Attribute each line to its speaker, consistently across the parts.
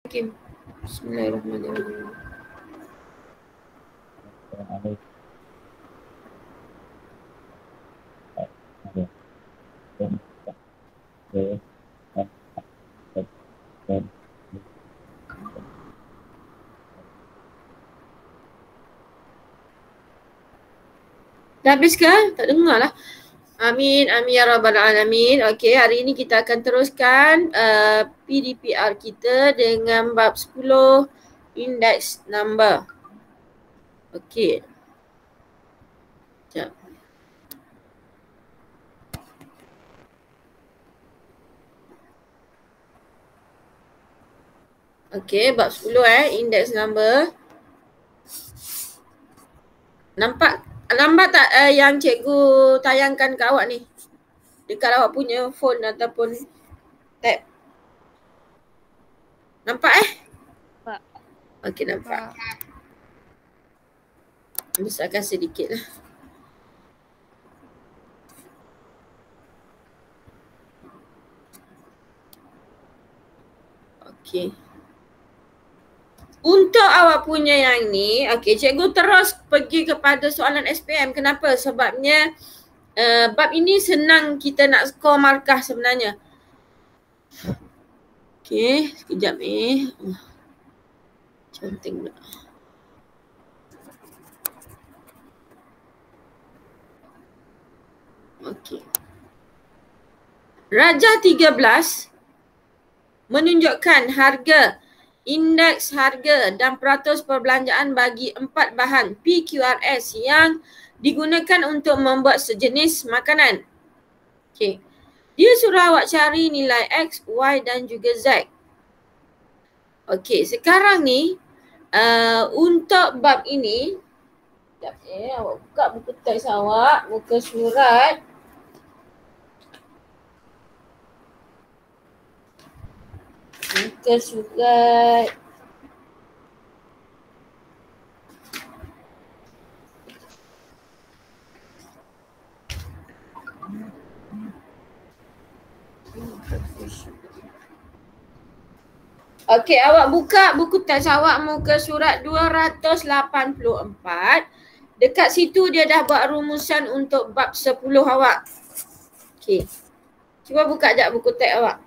Speaker 1: Bismillahirrahmanirrahim. Dah habis ke? Tak dengar lah. Amin, amin ya rabbal alamin. Okey, hari ini kita akan teruskan PDPR kita dengan bab 10 index number. Okey. Sekejap. Okey, bab 10 index number. Nampak tak yang cikgu tayangkan ke awak ni? Dekat awak punya phone ataupun tab. Nampak
Speaker 2: Nampak.
Speaker 1: Okey, nampak. Besarkan sedikit lah. Okey. Untuk awak punya yang ni, okey, cikgu terus pergi kepada soalan SPM. Kenapa? Sebabnya bab ini senang kita nak skor markah sebenarnya. Okey, sekejap ni. Cantik pula. Okey. Rajah 13 menunjukkan harga, indeks harga dan peratus perbelanjaan bagi 4 bahan PQRS yang digunakan untuk membuat sejenis makanan. Okey. Dia suruh awak cari nilai X, Y dan juga Z. Okey, sekarang ni untuk bab ini, sekejap awak buka buku teks awak, muka surat. Muka surat Okey, awak buka buku teks awak muka surat 284. Dekat situ dia dah buat rumusan untuk bab 10 awak. Okey. Cuba buka sekejap buku teks awak.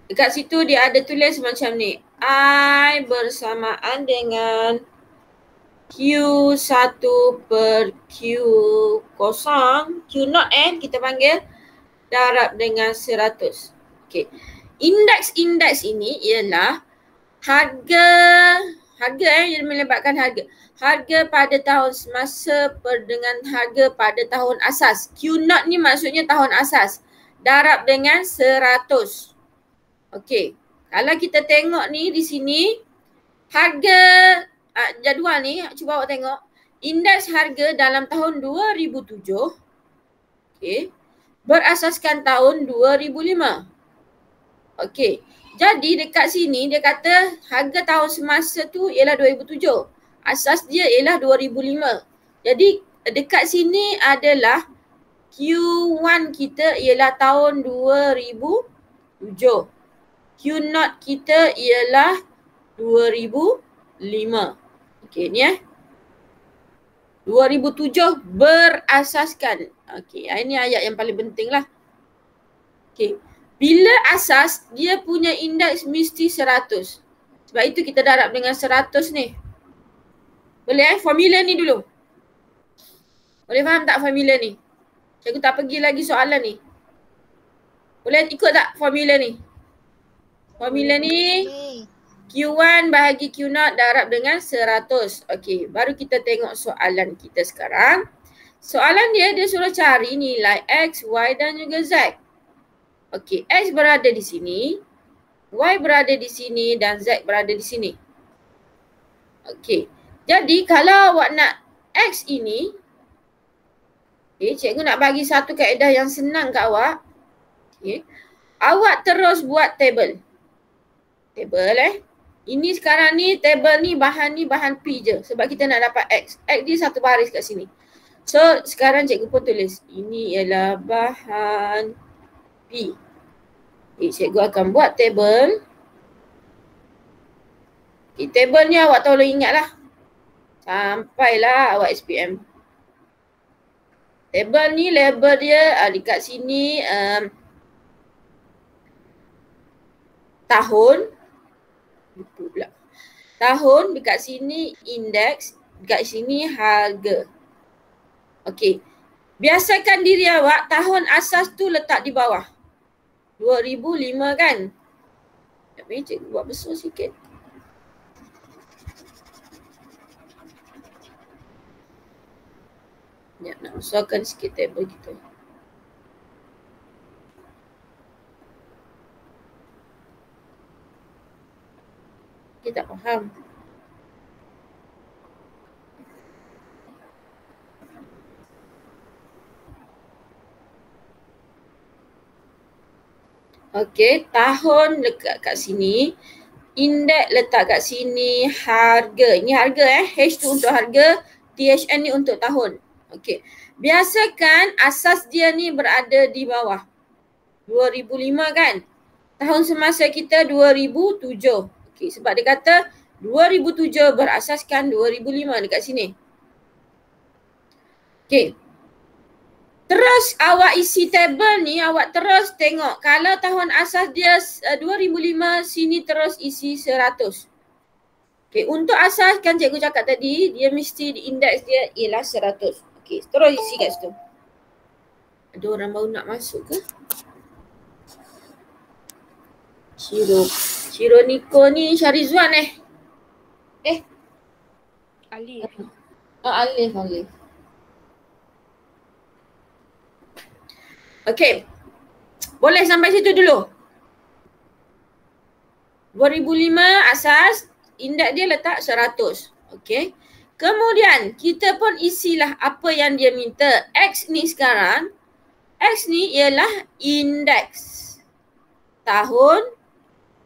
Speaker 1: Dekat situ dia ada tulis macam ni. I bersamaan dengan Q1 per Q0. Q0 kita panggil darab dengan 100. Okey. Indeks ini ialah harga yang melibatkan harga. Harga pada tahun semasa dengan harga pada tahun asas. Q0 ni maksudnya tahun asas. Darab dengan 100. Okey. Kalau kita tengok ni di sini harga jadual ni, cuba awak tengok. Indeks harga dalam tahun 2007 okey, berasaskan tahun 2005. Okey. Jadi dekat sini dia kata harga tahun semasa tu ialah 2007. Asas dia ialah 2005. Jadi dekat sini adalah Q1 kita ialah tahun 2007. Q0 kita ialah 2005. Okey ni 2007 berasaskan. Okey, ini ayat yang paling penting lah. Okey. Bila asas, dia punya indeks mesti 100. Sebab itu kita darab dengan 100 ni. Boleh formula ni dulu. Boleh faham tak formula ni? Cikgu tak pergi lagi soalan ni. Boleh ikut tak formula ni? Formula ni Q1 bahagi Q0 darab dengan 100. Okey, baru kita tengok soalan kita sekarang. Soalan dia suruh cari nilai X, Y dan juga Z. Okey, X berada di sini, Y berada di sini dan Z berada di sini. Okey, jadi kalau awak nak X ini, cikgu nak bagi satu kaedah yang senang kat awak. Okey, awak terus buat table. Ini sekarang ni table ni bahan P je sebab kita nak dapat X. X dia satu baris kat sini. So sekarang cikgu pun tulis ini ialah bahan P. Cikgu akan buat table. Table ni awak tolong ingatlah. Sampailah awak SPM. Table ni label dia dekat sini tahun. Lupa pula. Tahun, dekat sini indeks, dekat sini harga. Okey. Biasakan diri awak tahun asas tu letak di bawah. 2005 kan? Tapi cikgu buat besar sikit. Ya, nak besarkan sikit table kita. Kita tak faham. Okey, tahun letak kat sini. Indeks letak kat sini. Harga. Ini harga H tu untuk harga. THN ni untuk tahun. Okey. Biasakan asas dia ni berada di bawah. 2005 kan? Tahun semasa kita 2007. Okey, sebab dia kata 2007 berasaskan 2005 dekat sini. Okey. Terus awak isi table ni, awak terus tengok. Kalau tahun asas dia 2005, sini terus isi 100. Okey, untuk asas kan cikgu cakap tadi, dia mesti indeks dia ialah 100. Okey, terus isi kat situ. Ada orang baru nak masuk ke? Ciro Niko ni Syarizwan
Speaker 2: Alif.
Speaker 1: Alif. Okey. Boleh sampai situ dulu. 2005 asas, indeks dia letak 100. Okey. Kemudian kita pun isilah apa yang dia minta. X ni sekarang, X ni ialah indeks tahun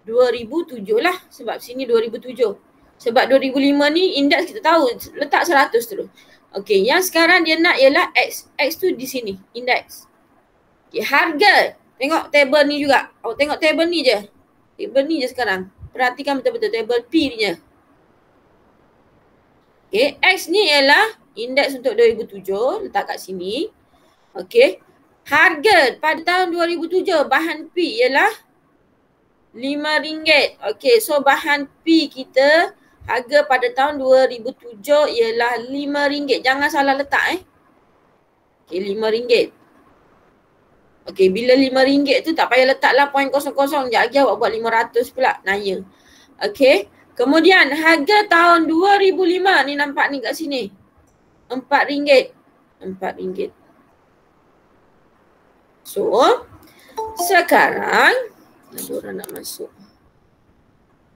Speaker 1: 2007 lah, sebab sini 2007. Sebab 2005 ni indeks kita tahu letak 100 terus. Okey, yang sekarang dia nak ialah X. X tu di sini, indeks. Okay, harga. Tengok table ni juga. Awak tengok table ni je. Table ni je sekarang. Perhatikan betul-betul table P ni je. Okay, X ni ialah indeks untuk 2007. Letak kat sini. Okay. Harga pada tahun 2007 bahan P ialah RM5. Okay, so bahan P kita harga pada tahun 2007 ialah RM5. Jangan salah letak Okay, RM5. Okey, bila RM5 tu tak payah letaklah 0.00. Sekejap lagi awak buat 500 pula. Naya. Okey. Kemudian harga tahun 2005 ni nampak ni kat sini. RM4. RM4. So, sekarang ada orang nak masuk.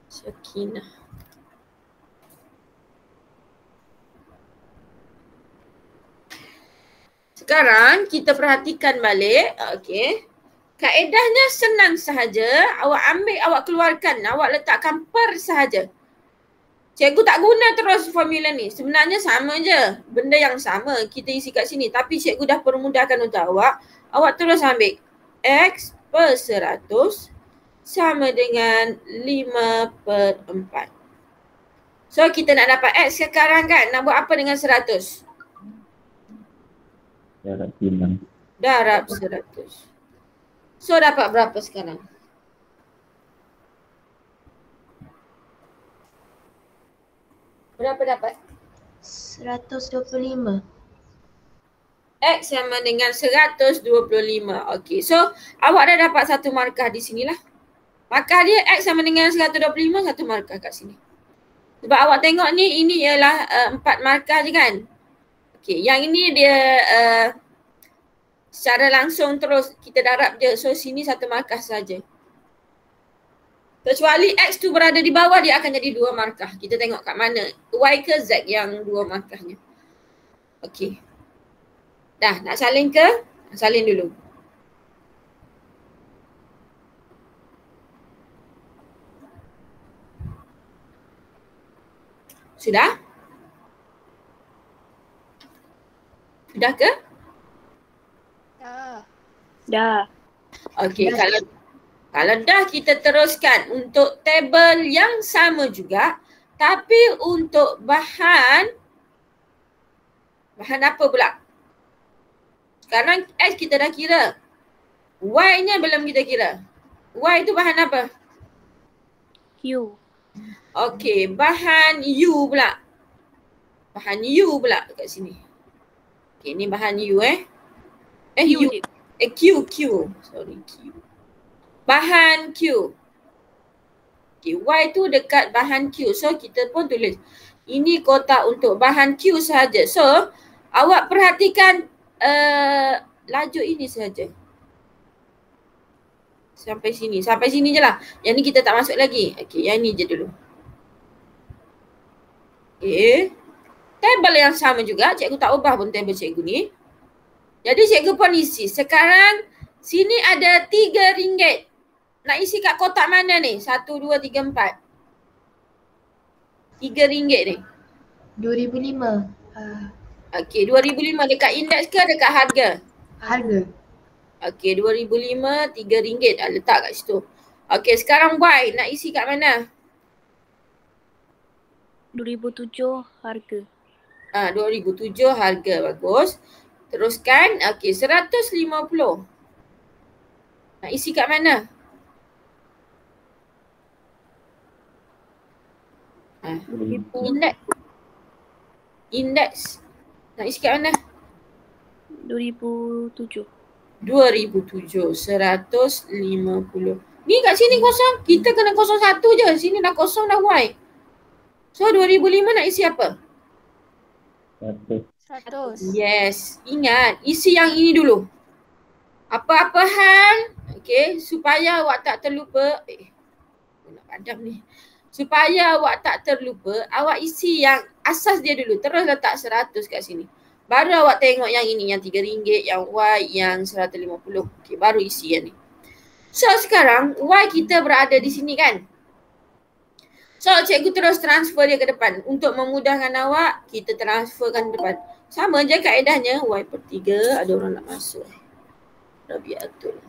Speaker 1: Sakinah. Sekarang kita perhatikan balik. Okey. Kaedahnya senang sahaja. Awak ambil, awak keluarkan. Awak letakkan per sahaja. Cikgu tak guna terus formula ni. Sebenarnya sama je. Benda yang sama kita isi kat sini. Tapi cikgu dah permudahkan untuk awak. Awak terus ambil X per 100 sama dengan 5/4. So kita nak dapat X sekarang kan. Nak buat apa dengan 100? Darab 100. So dapat berapa sekarang? Berapa dapat?
Speaker 3: 125.
Speaker 1: X sama dengan 125. Okey. So awak dah dapat satu markah di sinilah. Markah dia X sama dengan 125, satu markah kat sini. Sebab awak tengok ni, ini ialah 4 markah je kan. Okey, yang ini dia secara langsung terus kita darab je. So sini satu markah saja. Kecuali X tu berada di bawah, dia akan jadi 2 markah. Kita tengok kat mana, Y ke Z yang 2 markahnya. Okey. Dah, nak salin ke? Salin dulu. Sudah? Sudah ke?
Speaker 2: Dah.
Speaker 1: Okey, Kalau dah kita teruskan untuk tabel yang sama juga, tapi untuk bahan apa pula? Sekarang X kita dah kira. Y-nya belum kita kira. Y itu bahan apa?
Speaker 2: Q.
Speaker 1: Okey, bahan U pula. Bahan U pula kat sini. Okey, ni bahan U
Speaker 2: Q,
Speaker 1: U. Q. Sorry, Q. Bahan Q. Okay, Y tu dekat bahan Q. So kita pun tulis. Ini kotak untuk bahan Q sahaja. So awak perhatikan laju ini sahaja. Sampai sini je lah. Yang ni kita tak masuk lagi. Okay, yang ni je dulu. Okay. Tabel yang sama juga. Cikgu tak ubah pun tabel cikgu ni. Jadi cikgu pun isi. Sekarang sini ada RM3. Nak isi kat kotak mana ni? 1, 2, 3, 4. RM3 ni.
Speaker 3: 2005.
Speaker 1: Okey, 2005 dekat indeks ke dekat harga?
Speaker 3: Harga.
Speaker 1: Okey, 2005 RM3 letak kat situ. Okey, sekarang Y nak isi kat mana?
Speaker 2: 2007 harga.
Speaker 1: 2007 harga, bagus. Teruskan, okey 150. Nak isi kat mana? Indeks. Nak isi kat mana?
Speaker 2: 2007.
Speaker 1: 2007, 150. Ni kat sini kosong. Kita kena kosong 1 je. Sini dah kosong dah Y. So 2005 nak isi apa?
Speaker 2: 100.
Speaker 1: Yes. Ingat, isi yang ini dulu. Apa-apa hal, okay, supaya awak tak terlupa. Nak padam ni. Supaya awak tak terlupa, awak isi yang asas dia dulu. Terus letak 100 kat sini. Baru awak tengok yang ini, yang RM3, yang Y, yang 150. Okay, baru isi yang ni. So sekarang Y kita berada di sini kan. So cikgu terus transfer dia ke depan. Untuk memudahkan awak, kita transferkan ke depan. Sama je kaedahnya, Y/3. Ada orang nak masuk. Rabiatul.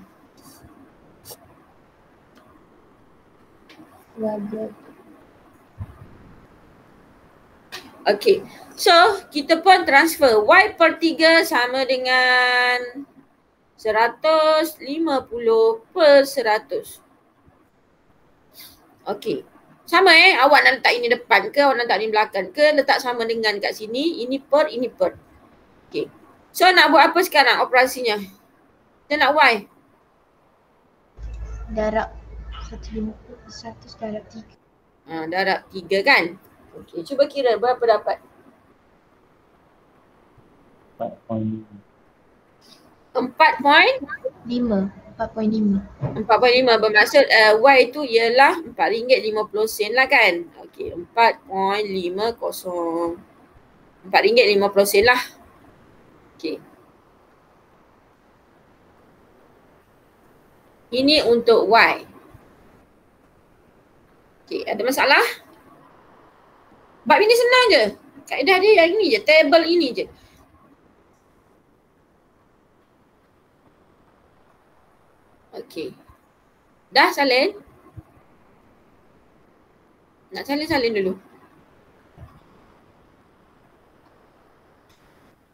Speaker 1: Okay, so kita pun transfer Y/3 sama dengan 150/100. Okay, sama awak nak letak ini depan ke, awak nak letak ini belakang ke, letak sama dengan kat sini, ini per. Okay, so nak buat apa sekarang operasinya? Kita nak Y.
Speaker 3: Darab 150 100 darab 3.
Speaker 1: Darab 3 kan? Okey, cuba kira berapa dapat?
Speaker 3: 4.5.
Speaker 1: 4.5 bermaksud Y itu ialah RM4.50 lah kan? Okey, 4.50. RM4.50 lah. Okey. Ini untuk Y. Okey, ada masalah? Bab ini senang je. Kaedah dia yang ini je, table ini je. Okey. Dah salin? Nak salin dulu.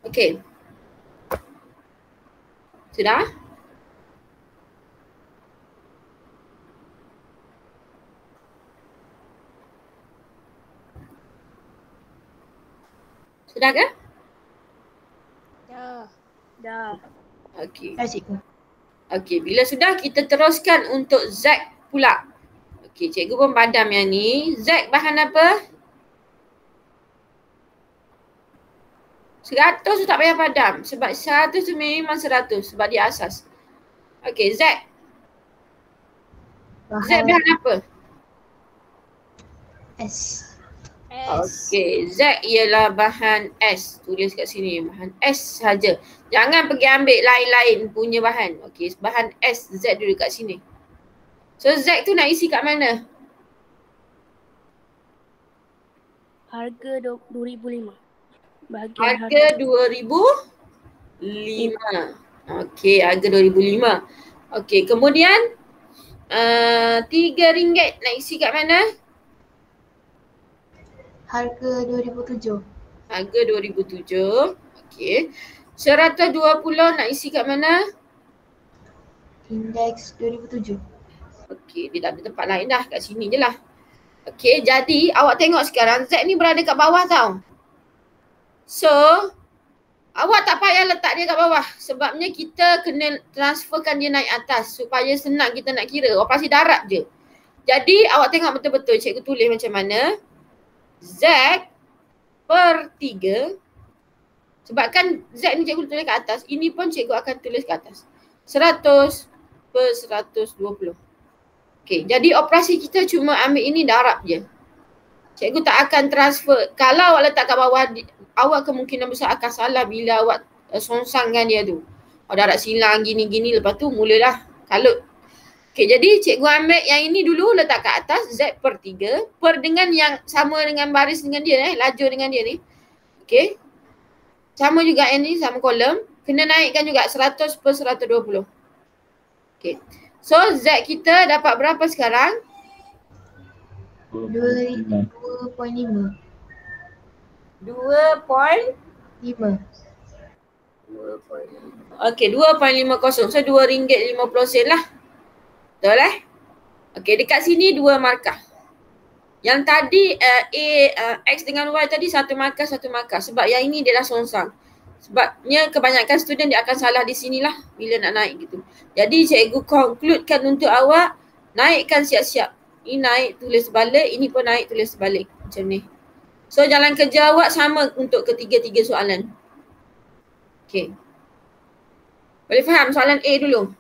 Speaker 1: Okey. Sudah? Sudah ke?
Speaker 2: Dah.
Speaker 1: Okey.
Speaker 3: Dah cikgu.
Speaker 1: Okey, bila sudah kita teruskan untuk Z pula. Okey, cikgu pun padam yang ni. Z bahan apa? 100 tu tak payah padam. Sebab 100 tu memang 100 sebab dia asas. Okey, Z. Z bahan apa?
Speaker 3: S.
Speaker 1: Okey, Z ialah bahan S. Tulis kat sini, bahan S saja. Jangan pergi ambil lain-lain punya bahan. Okey, bahan S, Z dulu kat sini. So Z tu nak isi kat mana?
Speaker 2: Harga 2005. Bahagian
Speaker 1: Harga 2005. Okey, harga 2005. Okey, kemudian RM3 nak isi kat mana?
Speaker 3: Harga 2007.
Speaker 1: Harga 2007. Okey. 120 nak isi kat mana?
Speaker 3: Indeks 2007.
Speaker 1: Okey, dia dah ada tempat lain dah. Kat sini je lah. Okey, jadi awak tengok sekarang Z ni berada kat bawah tau. So, awak tak payah letak dia kat bawah. Sebabnya kita kena transferkan dia naik atas supaya senang kita nak kira. Operasi darab je. Jadi awak tengok betul-betul cikgu tulis macam mana. Z per 3. Sebabkan Z ni cikgu tulis kat atas. Ini pun cikgu akan tulis kat atas. 100 per 120. Okey, jadi operasi kita cuma ambil ini darab je. Cikgu tak akan transfer. Kalau awak letak kat bawah, awak kemungkinan besar akan salah bila awak songsangkan dia tu. Darab silang gini-gini, lepas tu mulalah kalut. Okey, jadi cikgu ambil yang ini dulu letak kat atas, Z per 3. Per dengan yang sama dengan baris dengan dia, lajur dengan dia ni. Okey. Sama juga yang ni, sama kolom. Kena naikkan juga 100 per 120. Okey. So Z kita dapat berapa sekarang?
Speaker 3: 2.5.
Speaker 1: 2.5.
Speaker 3: 5.
Speaker 1: Okey, 2.50. So RM2.50 lah. Betul Okey, dekat sini 2 markah. Yang tadi X dengan Y tadi 1 markah, 1 markah. Sebab yang ini dia dah songsang. Sebabnya kebanyakan student dia akan salah di sinilah bila nak naik gitu. Jadi cikgu concludekan untuk awak, naikkan siap-siap. Ini naik tulis balik, ini pun naik tulis balik. Macam ni. So jalan kerja awak sama untuk ketiga-tiga soalan. Okey. Boleh faham soalan A dulu?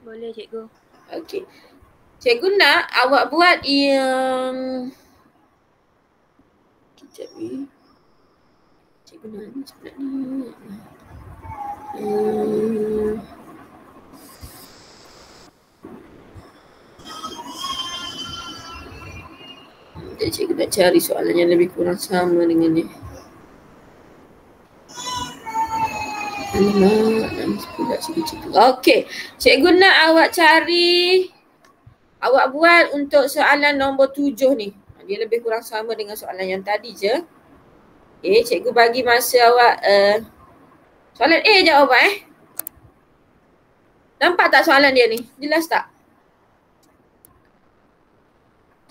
Speaker 2: Boleh cikgu.
Speaker 1: Okey. Cikgu nak awak buat yang kejap ni. Cikgu nak ni, cikgu nak ni. Jadi cikgu nak cari soalan yang lebih kurang sama dengan ni. Okey. Cikgu nak awak cari, awak buat untuk soalan nombor 7 ni. Dia lebih kurang sama dengan soalan yang tadi je. Okay, cikgu bagi masa awak soalan A jawab awak Nampak tak soalan dia ni? Jelas tak?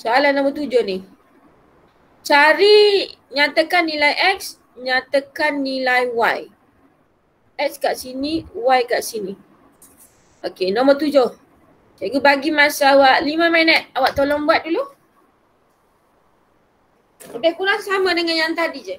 Speaker 1: Soalan nombor 7 ni. Cari, nyatakan nilai X, nyatakan nilai Y. X kat sini, Y kat sini. Okey, nombor 7. Cikgu bagi masa awak 5 minit. Awak tolong buat dulu. Lebih kurang sama dengan yang tadi je.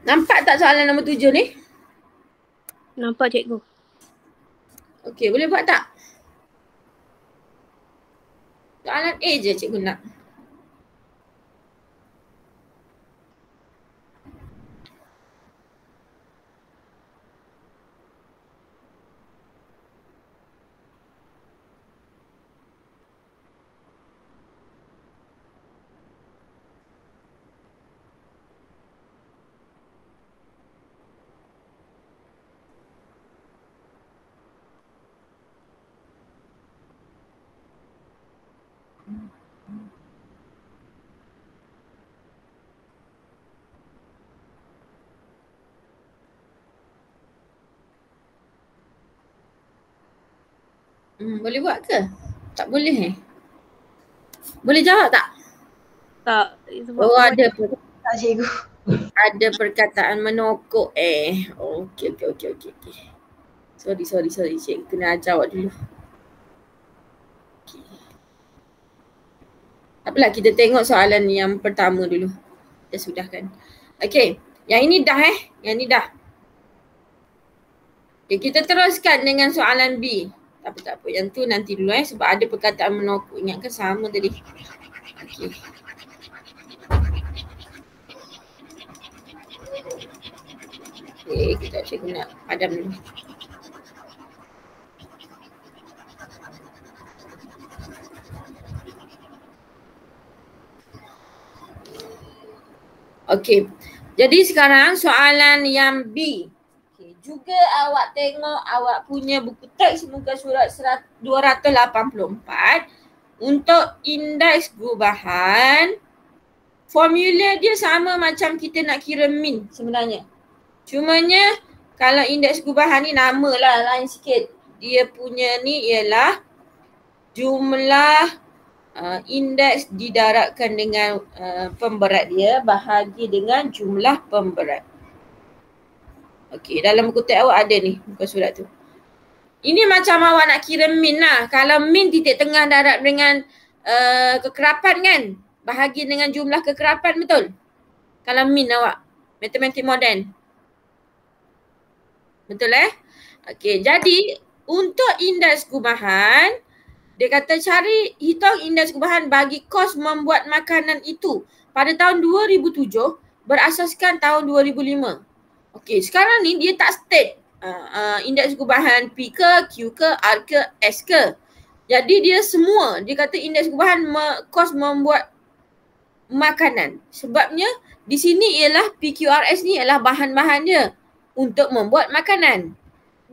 Speaker 1: Nampak tak soalan nombor 7 ni?
Speaker 2: Nampak cikgu.
Speaker 1: Okey, boleh buat tak? Soalan A je cikgu nak. Boleh buat ke? Tak boleh Boleh jawab tak?
Speaker 2: Tak. Sebab
Speaker 1: Oh, ada
Speaker 3: Tak cikgu.
Speaker 1: ada perkataan menokok Okey. Sorry. Cikgu kena ajar awak dulu. Okay. Apalah, kita tengok soalan yang pertama dulu. Kita sudahkan. Okey, yang ini dah Yang ini dah. Okay, kita teruskan dengan soalan B. Tak apa. Yang tu nanti dulu sebab ada perkataan menokok. Ingatkan sama tadi. Okey. Kita cikgu nak padam dulu. Okey. Jadi sekarang soalan yang B. Okay. Juga awak tengok awak punya buku teks muka surat 284 untuk indeks gubahan. Formula dia sama macam kita nak kira min sebenarnya. Cumanya kalau indeks gubahan ni namalah lain sikit. Dia punya ni ialah jumlah indeks didarabkan dengan pemberat dia bahagi dengan jumlah pemberat. Okey, dalam buku teks awak ada ni muka surat tu. Ini macam awak nak kira min lah. Kalau min titik tengah darab dengan kekerapan kan, bahagi dengan jumlah kekerapan, betul? Kalau min awak, matematik moden. Betul Okey, jadi untuk indeks gubahan, dia kata hitung indeks gubahan bagi kos membuat makanan itu pada tahun 2007 berasaskan tahun 2005. Okey, sekarang ni dia tak state indeks gubahan P ke, Q ke, R ke, S ke. Jadi dia semua, dia kata indeks gubahan kos membuat makanan. Sebabnya di sini ialah PQRS ni ialah bahan-bahan dia untuk membuat makanan.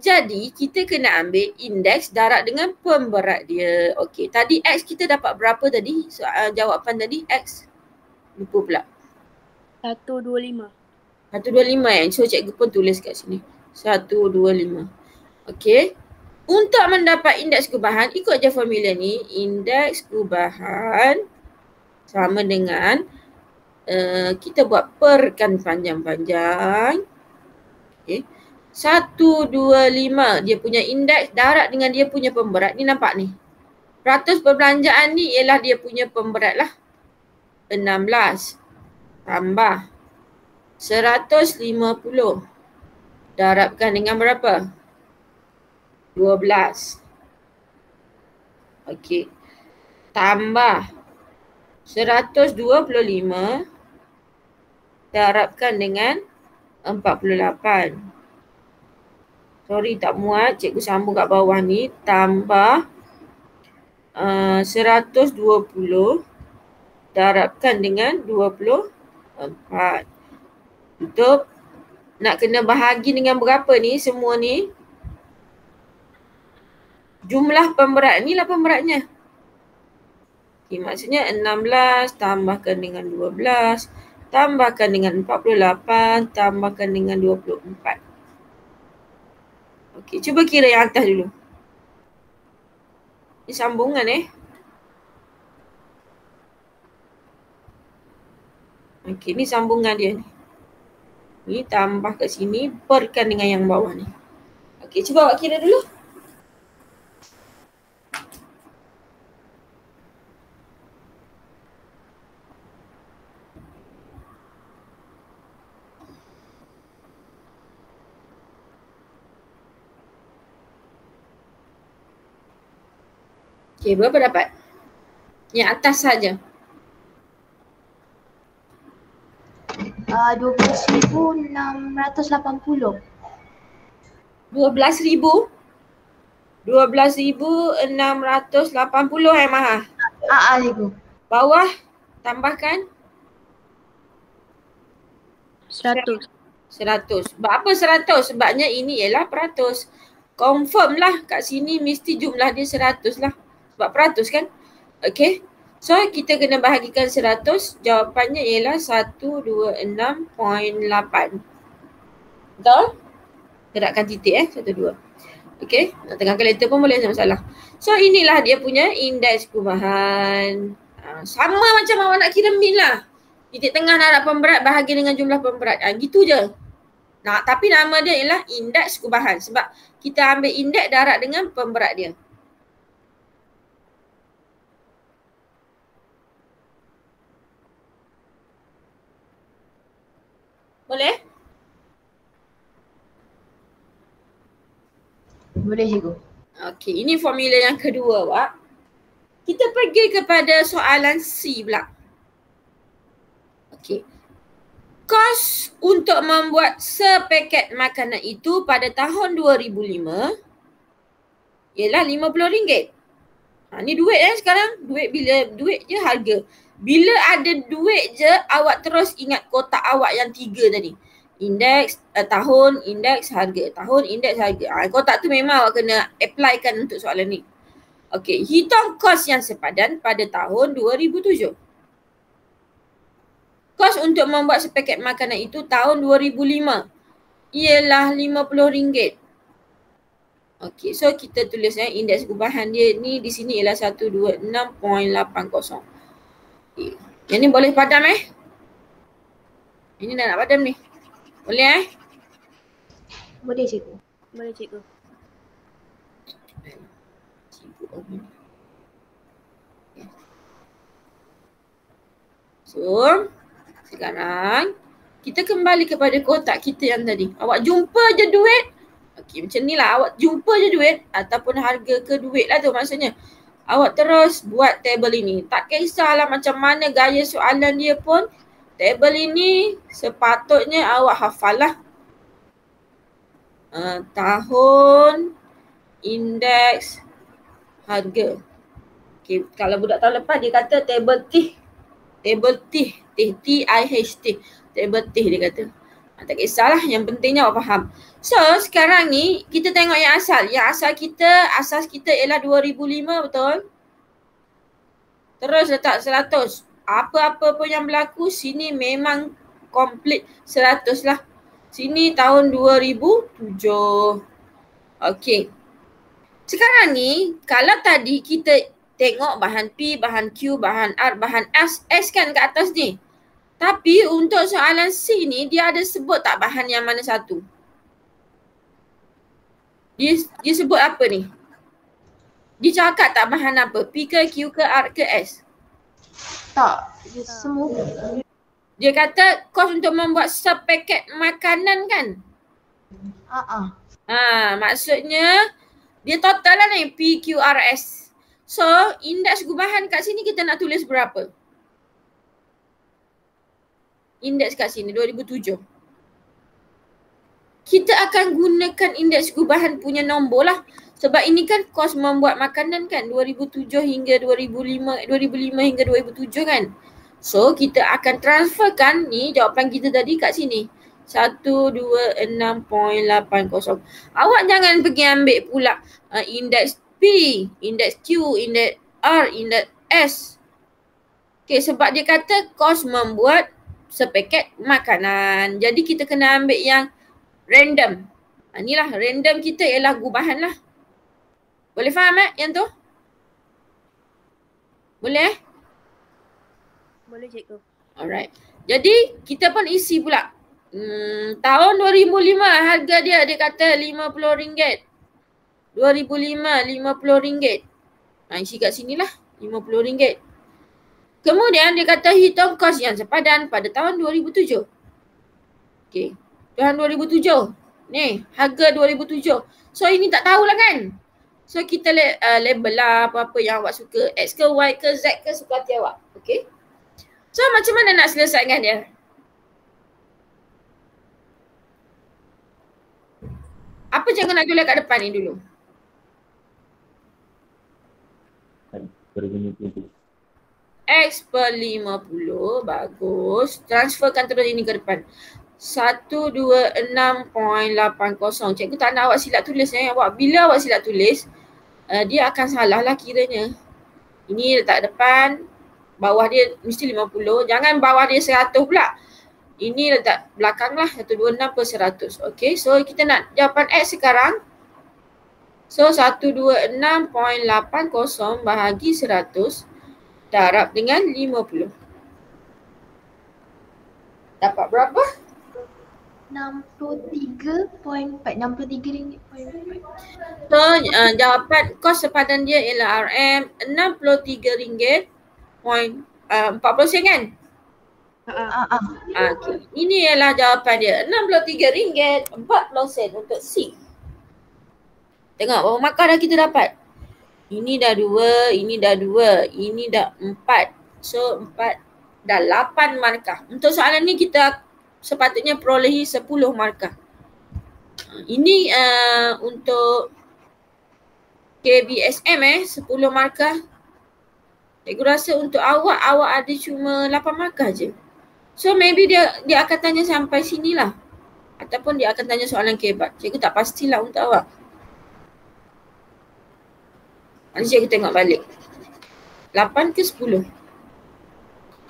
Speaker 1: Jadi kita kena ambil indeks darab dengan pemberat dia. Okey, tadi X kita dapat berapa tadi? Jawapan tadi X. Lupa pula.
Speaker 2: 125.
Speaker 1: 125 So cikgu pun tulis kat sini. 125. Okey. Untuk mendapat indeks gubahan, ikut je formula ni. Indeks gubahan sama dengan kita buat perkan panjang-panjang. Okey. 125 dia punya indeks darab dengan dia punya pemberat. Ni nampak ni. Peratus perbelanjaan ni ialah dia punya pemberat lah. 16 tambah 150 darabkan dengan berapa? 12. Okey. Tambah 125 darabkan dengan 48. Sorry tak muat, cikgu sambung kat bawah ni. Tambah 120 darabkan dengan 24. Untuk nak kena bahagi dengan berapa ni semua ni? Jumlah pemberat ni lah pemberatnya. Okay, maksudnya 16 tambahkan dengan 12 tambahkan dengan 48 tambahkan dengan 24. Okey, cuba kira yang atas dulu. Ini sambungan Okey, ni sambungan dia ni. Ni tambah kat sini, perkan dengan yang bawah ni. Okey, cuba awak kira dulu. Okey, berapa dapat? Yang atas saja.
Speaker 3: 12,680.
Speaker 1: 12,680 Maha.
Speaker 3: Cikgu.
Speaker 1: Bawah tambahkan
Speaker 2: 100.
Speaker 1: 100. Sebab apa 100? Sebabnya ini ialah peratus. Confirm lah kat sini mesti jumlah dia 100 lah. Sebab peratus kan? Okay. So kita kena bahagikan 100. Jawapannya ialah 126.8. Betul? Gerakkan titik 12. Okay, nak tengah kalkulator pun boleh, tak masalah. So inilah dia punya indeks perubahan. Sama macam awak nak kira min lah. Titik tengah darab pemberat bahagi dengan jumlah pemberat. Gitu je. Nah, tapi nama dia ialah indeks perubahan sebab kita ambil indeks darab dengan pemberat dia. Boleh?
Speaker 3: Boleh cikgu.
Speaker 1: Okey, ini formula yang kedua, Wak. Kita pergi kepada soalan C pula. Okey. Kos untuk membuat sepaket makanan itu pada tahun 2005 ialah RM50. Ni duit sekarang. Duit bila duit je harga. Bila ada duit je awak terus ingat kotak awak yang 3 tadi. Indeks tahun, indeks harga. Tahun, indeks harga. Kotak tu memang awak kena applykan untuk soalan ni. Okey, hitung kos yang sepadan pada tahun 2007. Kos untuk membuat sepaket makanan itu tahun 2005 ialah RM50. Okey, so kita tulis indeks perubahan dia ni di sini ialah 126.80. Okay. Yang ni boleh padam Ini dah nak padam ni. Boleh
Speaker 3: Boleh cikgu.
Speaker 2: Boleh cikgu.
Speaker 1: So, sekarang kita kembali kepada kotak kita yang tadi. Awak jumpa je duit. Okey, macam ni lah. Awak jumpa je duit ataupun harga ke duit lah tu maksudnya. Awak terus buat tabel ini. Tak kisahlah macam mana gaya soalan dia pun. Tabel ini sepatutnya awak hafal lah. Tahun, indeks, harga. Okay, kalau budak tahun lepas dia kata tabel TIH. Tabel TIH. T-I-H-T. Tabel TIH dia kata. Tak kisahlah, yang pentingnya awak faham. So sekarang ni kita tengok yang asal. Yang asas kita ialah 2005, betul? Terus letak 100. Apa-apa pun yang berlaku sini memang komplit 100 lah. Sini tahun 2007. Okey. Sekarang ni kalau tadi kita tengok bahan P, bahan Q, bahan R, bahan S kan kat atas ni. Tapi untuk soalan C ni dia ada sebut tak bahan yang mana satu? Dia sebut apa ni? Dia cakap tak bahan apa? P ke Q ke R ke S?
Speaker 3: Tak, semua.
Speaker 1: Dia kata kos untuk membuat sepaket makanan kan? Maksudnya dia total lah ni P, Q, R, S. So indeks perubahan kat sini kita nak tulis berapa? Indeks kat sini 2007. Kita akan gunakan indeks perubahan punya nombor lah. Sebab ini kan kos membuat makanan kan 2007 hingga 2005 hingga 2007 kan. So kita akan transferkan ni jawapan kita tadi kat sini. 126.80. Awak jangan pergi ambil pula indeks P, indeks Q, indeks R, indeks S. Okay, sebab dia kata kos membuat sepaket makanan. Jadi kita kena ambil yang random. Inilah random kita ialah gubahan lah. Boleh faham yang tu? Boleh
Speaker 2: Boleh cikgu.
Speaker 1: Alright. Jadi kita pun isi pula. Tahun 2005 harga dia kata RM50. 2005 RM50. Isi kat sini lah RM50. Kemudian dia kata hitung kos yang sepadan pada tahun 2007. Okey. Tahun 2007. Ni harga 2007. So ini tak tahulah kan. So kita label lah apa-apa yang awak suka. X ke Y ke Z ke suka hati awak. Okey. So macam mana nak selesaikan dia? Apa cikgu nak tulis kat depan ni dulu? X per 50. Bagus. Transferkan terus ini ke depan. 126.80. Cikgu tak nak awak silap tulis bila awak silap tulis dia akan salah lah kiranya. Ini letak depan, bawah dia mesti 50. Jangan bawah dia 100 pula. Ini letak belakang lah 126/100. Okay, so kita nak jawapan X sekarang. So 126.80 bahagi 100 darab dengan 50. Dapat berapa?
Speaker 3: 63.4. 63 ringgit.
Speaker 1: So jawapan kos sepadan dia ialah RM RM63.40 kan? Okay. Ini ialah jawapan dia. RM63.40 untuk C. Tengok berapa markah dah kita dapat. Ini dah 2, ini dah 2, ini dah 4. So 4 dah 8 markah. Untuk soalan ni kita sepatutnya perolehi 10 markah. Ini untuk KBSM 10 markah. Cikgu rasa untuk awak ada cuma 8 markah je. So maybe dia akan tanya sampai sini lah. Ataupun dia akan tanya soalan kebat. Cikgu tak pastilah untuk awak. Nanti cikgu tengok balik. 8 ke 10?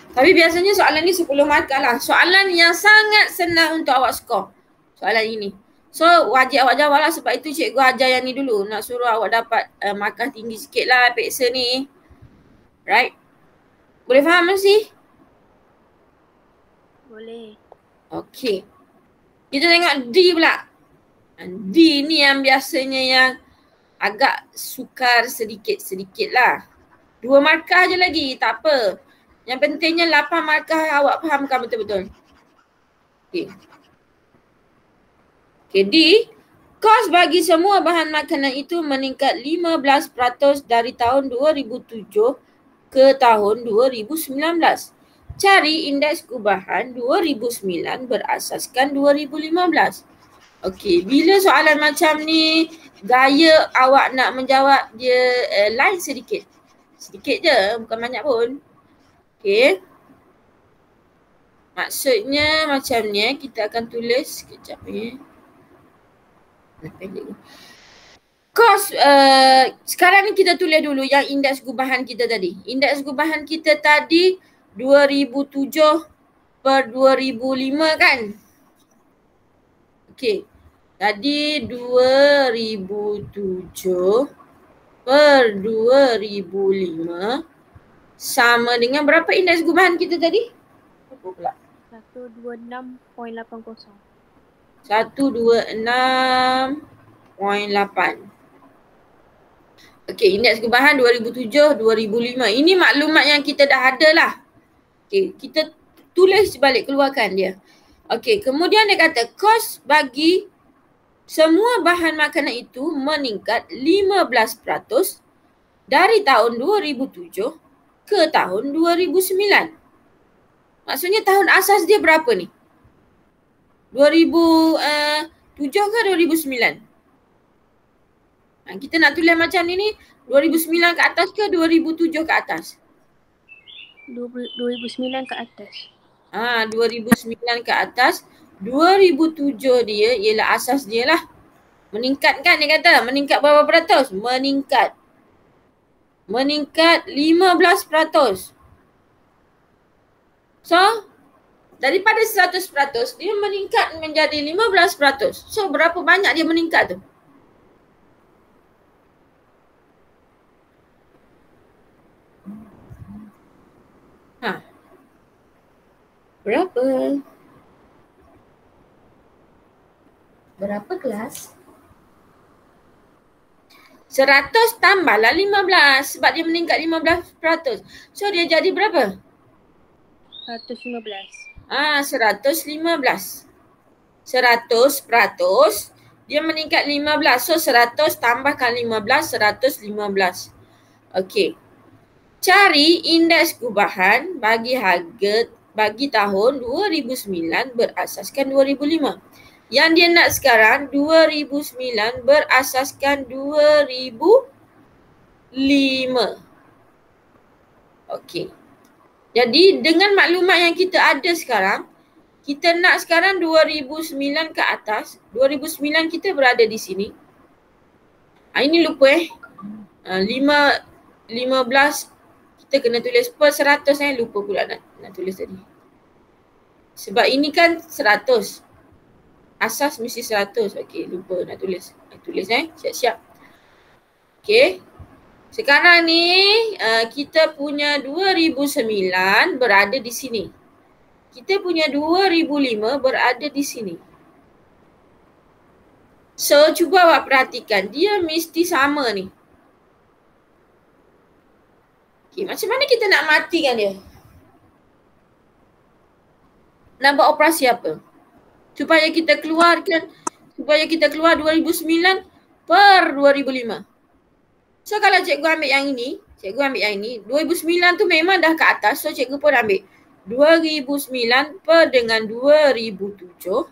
Speaker 1: Tapi biasanya soalan ni 10 markah lah. Soalan yang sangat senang untuk awak skor. Soalan ini. So wajib awak jawab lah, sebab itu cikgu ajar yang ni dulu. Nak suruh awak dapat markah tinggi sikit lah peksa ni. Right? Boleh faham masih?
Speaker 2: Boleh.
Speaker 1: Okay. Kita tengok D pula. D ni yang biasanya yang agak sukar sedikit-sedikit lah. 2 markah je lagi, tak apa. Yang pentingnya 8 markah awak fahamkan betul-betul. Okay. Okay, D. Kos bagi semua bahan makanan itu meningkat 15% dari tahun 2007 ke tahun 2019. Cari indeks gubahan 2009 berasaskan 2015. Okey, bila soalan macam ni, gaya awak nak menjawab dia lain sedikit. Sedikit je, bukan banyak pun. Okey. Maksudnya macam ni, kita akan tulis sekejap ni. Kos, sekarang ni kita tulis dulu yang indeks gubahan kita tadi. Indeks gubahan kita tadi 2007 per 2005 kan? Okey. Tadi 2007 per 2005 sama dengan berapa indeks gubahan kita tadi? Apa pula?
Speaker 2: 126.80.
Speaker 1: 126.8. Okey, indeks gubahan 2007, 2005. Ini maklumat yang kita dah ada lah. Okey, kita tulis balik, keluarkan dia. Okey, kemudian dia kata kos bagi semua bahan makanan itu meningkat 15% dari tahun 2007 ke tahun 2009. Maksudnya tahun asas dia berapa ni? 2007 ke 2009? Kita nak tulis macam ni 2009 ke atas ke 2007 ke atas?
Speaker 2: 2009 ke atas.
Speaker 1: 2009 ke atas. 2007 dia ialah asas dia lah. Meningkat kan dia kata. Meningkat berapa peratus? Meningkat 15%. So, daripada 100% dia meningkat menjadi 15%. So, berapa banyak dia meningkat tu? Berapa? Berapa kelas? 100 tambahlah 15 sebab dia meningkat 15%. So dia jadi berapa?
Speaker 2: 115.
Speaker 1: 115. 100% dia meningkat 15. So 100 tambahkan 15, 115. Okey. Cari indeks gubahan bagi tahun 2009 berasaskan 2005. Yang dia nak sekarang 2009 berasaskan 2005. Okey. Jadi dengan maklumat yang kita ada sekarang, kita nak sekarang 2009 ke atas. 2009 kita berada di sini. Ini lupa 15 kita kena tulis per 100 lupa pula nak tulis tadi. Sebab ini kan 100. Asas mesti 100. Okey, lupa nak tulis. Tulis siap-siap. Okay. Sekarang ni kita punya 2009 berada di sini. Kita punya 2005 berada di sini. So cuba awak perhatikan, dia mesti sama ni. Okay, macam mana kita nak matikan dia? Nak buat operasi apa? Supaya kita keluar 2009 per 2005. So kalau cikgu ambil yang ini, 2009 tu memang dah ke atas, so cikgu pun ambil 2009 per dengan 2007.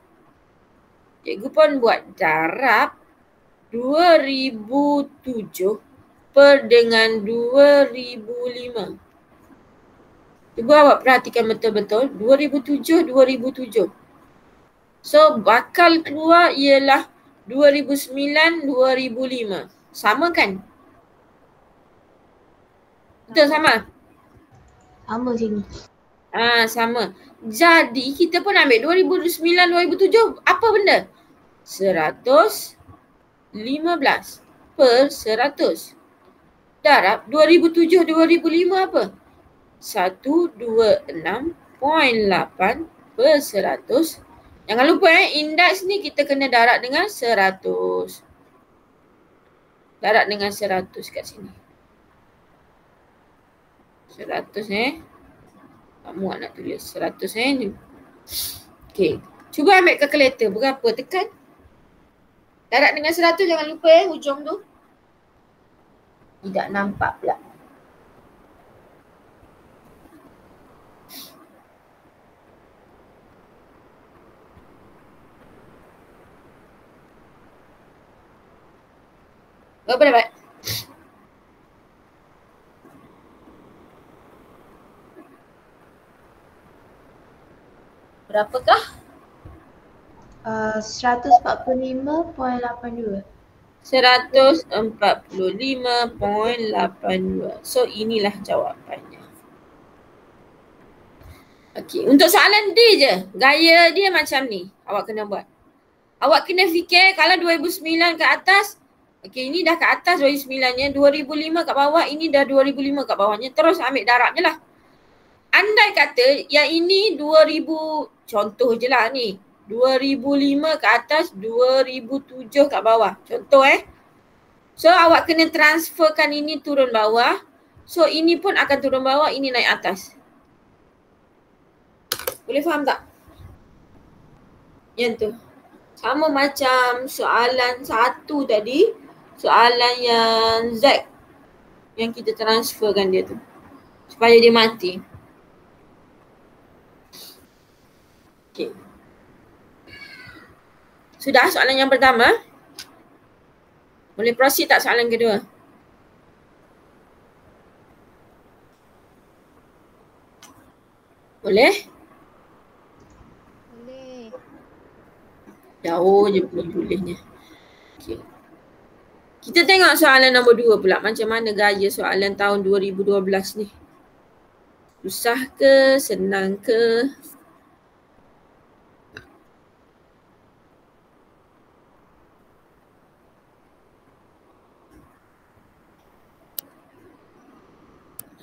Speaker 1: Cikgu pun buat darab 2007 per dengan 2005. Cuba awak perhatikan betul-betul 2007. So bakal keluar ialah 2009-2005. Sama kan? Betul sama?
Speaker 3: Sama cikgu.
Speaker 1: Sama. Jadi kita pun ambil 2009-2007 apa benda? 115 per 100. Darab 2007-2005 apa? 126.8 per 100. Jangan lupa indeks ni kita kena darab dengan 100. Darab dengan 100 kat sini. 100 tak muat nak tulis 100 ni. Okay. Cuba ambil kalkulator berapa tekan. Darab dengan 100 jangan lupa hujung tu. Tidak nampak pula. Berapa dapat? Berapakah?
Speaker 3: 145.82.
Speaker 1: 145.82. So inilah jawapannya. Okey, untuk soalan D je, gaya dia macam ni. Awak kena buat. Awak kena fikir kalau 2009 ke atas, okey ini dah ke atas 2009-nya, 2005 kat bawah, ini dah 2005 kat bawahnya. Terus ambil darab je lah. Andai kata yang ini 2000, contoh je lah ni. 2005 ke atas, 2007 kat bawah. Contoh So awak kena transferkan ini turun bawah. So ini pun akan turun bawah, ini naik atas. Boleh faham tak? Yang tu. Sama macam soalan 1 tadi. Soalan yang Z. Yang kita transferkan dia tu. Supaya dia mati. Okay. Sudah soalan yang pertama? Boleh proceed tak soalan kedua? Boleh?
Speaker 2: Boleh.
Speaker 1: Jauh je bolehnya. Okay. Kita tengok soalan nombor 2 pula. Macam mana gaya soalan tahun 2012 ni? Susah ke? Senang ke?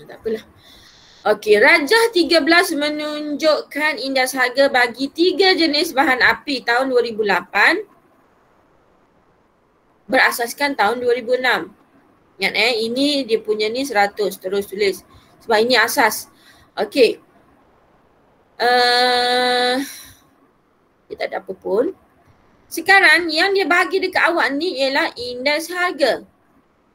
Speaker 1: Tak apalah. Okey, Rajah 13 menunjukkan indeks harga bagi 3 jenis bahan api tahun 2008 berasaskan tahun 2006. Ingat ini dia punya ni 100, terus tulis. Sebab ini asas. Okey. Dia tak ada apa pun. Sekarang yang dia bagi dekat awak ni ialah indeks harga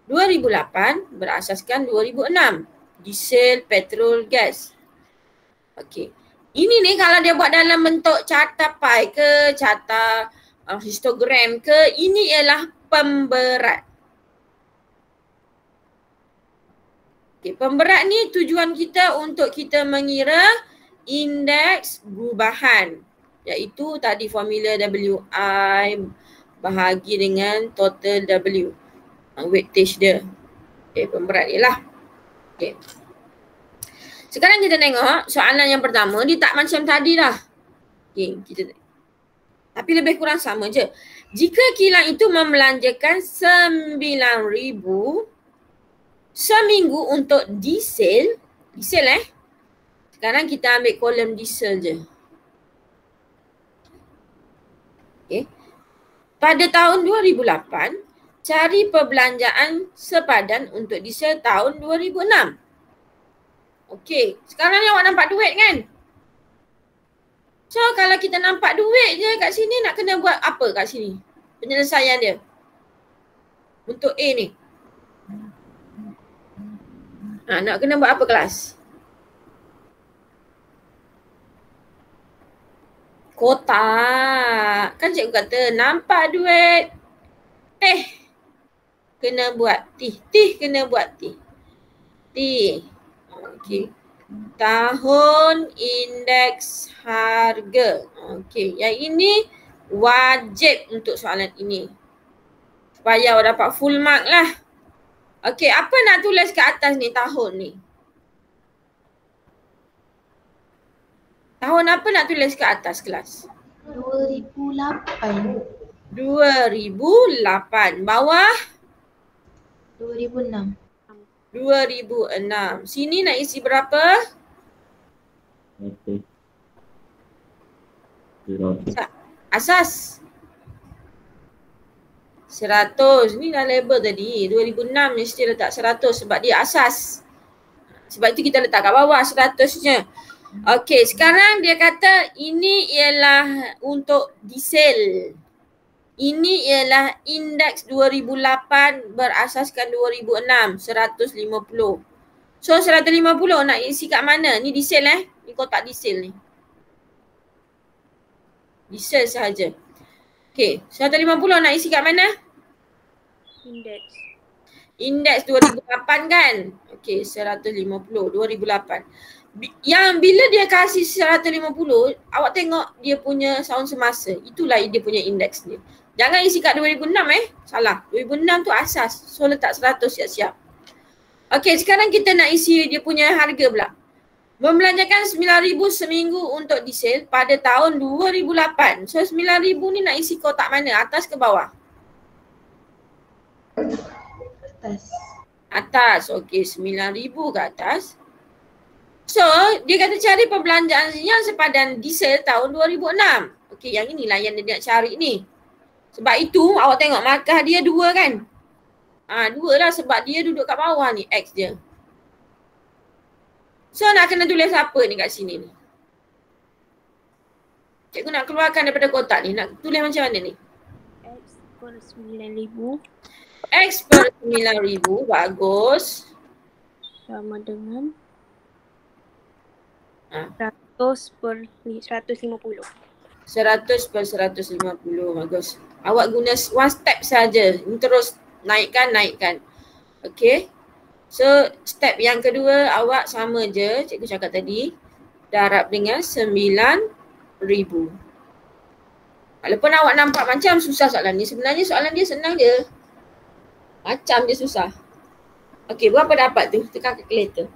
Speaker 1: 2008 berasaskan 2006. Diesel, petrol, gas. Okey. Ini ni kalau dia buat dalam bentuk carta pie ke, carta histogram ke, ini ialah pemberat. Okey, pemberat ni tujuan kita untuk kita mengira indeks perubahan. Iaitu tadi formula WI bahagi dengan total W. Weightage dia. Okey, pemberat dia lah. Okay. Sekarang kita tengok soalan yang pertama. Dia tak macam tadi lah. Okay, kita Tapi lebih kurang sama je. Jika kilang itu membelanjakan 9,000 seminggu untuk diesel, sekarang kita ambil kolom diesel je. Okay. Pada tahun 2008, cari perbelanjaan sepadan untuk diesel tahun 2006. Okey, sekarang ni awak nampak duit kan? So kalau kita nampak duit je kat sini, nak kena buat apa kat sini? Penyelesaian dia. Untuk A ni. Nak kena buat apa kelas? Kotak. Kan cikgu kata nampak duit. Kena buat T. Kena buat T. Okey. Tahun indeks harga. Okey, yang ini wajib untuk soalan ini. Supaya awak dapat full mark lah. Okey, apa nak tulis kat atas ni tahun ni? Tahun apa nak tulis kat atas kelas?
Speaker 3: 2008.
Speaker 1: 2008. Bawah?
Speaker 3: 2006.
Speaker 1: 2006. Sini nak isi berapa?
Speaker 4: 100.
Speaker 1: Asas 100. Ni dah label tadi. 2006 mesti letak 100 sebab dia asas. Sebab itu kita letak kat bawah 100-nya. Okey, sekarang dia kata ini ialah untuk diesel. Ini ialah indeks 2008 berasaskan 2006, 150. So 150 nak isi kat mana? Ni diesel Ni kotak diesel ni. Diesel sahaja. Okey, 150 nak isi kat mana?
Speaker 2: Indeks.
Speaker 1: Indeks 2008 kan? Okey, 150, 2008. Yang bila dia kasih 150, awak tengok dia punya tahun semasa. Itulah dia punya indeks dia. Jangan isi kat 2006 Salah. 2006 tu asas. So letak 100 siap-siap. Okey, sekarang kita nak isi dia punya harga pula. Membelanjakan 9,000 seminggu untuk diesel pada tahun 2008. So 9,000 ni nak isi kotak mana? Atas ke bawah?
Speaker 3: Atas.
Speaker 1: Atas. Okey, 9,000 ke atas. So, dia kata cari perbelanjaan yang sepadan diesel tahun 2006. Okey, yang inilah yang dia nak cari ni. Sebab itu awak tengok markah dia 2 kan? 2 lah sebab dia duduk kat bawah ni, X dia. So nak kena tulis apa ni kat sini ni? Cikgu nak keluarkan daripada kotak ni, nak tulis macam mana ni?
Speaker 2: X per 9,000
Speaker 1: X per 9,000, bagus.
Speaker 2: sama dengan
Speaker 1: Ha.
Speaker 2: 100 per 150.
Speaker 1: 100 per 150, bagus. Awak guna one step saja. Ini terus naikkan. Okey. So step yang kedua awak sama je cikgu cakap tadi. Darab dengan 9,000. Walaupun awak nampak macam susah soalan ni, sebenarnya soalan dia senang je. Macam dia susah. Okey, berapa dapat tu? Tekan calculator.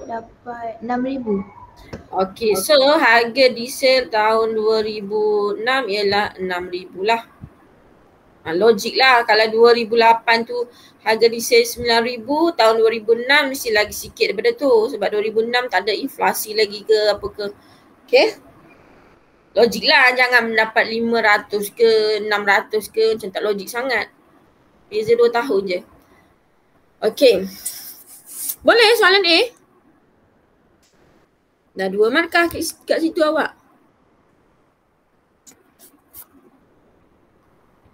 Speaker 3: Dapat 6,000.
Speaker 1: Okey, so harga diesel tahun 2006 ialah 6,000 lah. Logik lah kalau 2008 tu harga diesel 9,000, tahun 2006 mesti lagi sikit daripada tu. Sebab 2006 tak ada inflasi lagi ke apa ke. Okay. Logik lah, jangan mendapat 500 ke 600 ke, macam tak logik sangat. Beza 2 tahun je. Okay. Boleh soalan A? Dah 2 markah kat situ awak.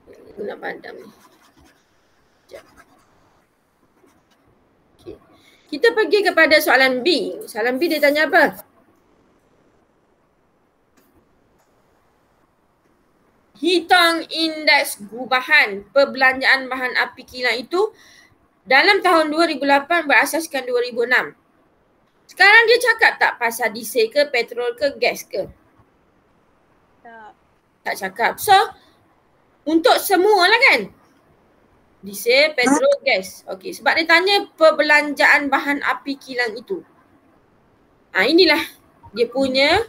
Speaker 1: Aku nak padam ni. Sekejap. Okay. Kita pergi kepada soalan B. Soalan B dia tanya apa? Hitung indeks gubahan perbelanjaan bahan api kilang itu dalam tahun 2008 berasaskan 2006. Sekarang dia cakap tak pasal diesel ke, petrol ke, gas ke? Tak cakap. So, untuk semua lah kan? Diesel, petrol, gas. Okey, sebab dia tanya perbelanjaan bahan api kilang itu. Inilah dia punya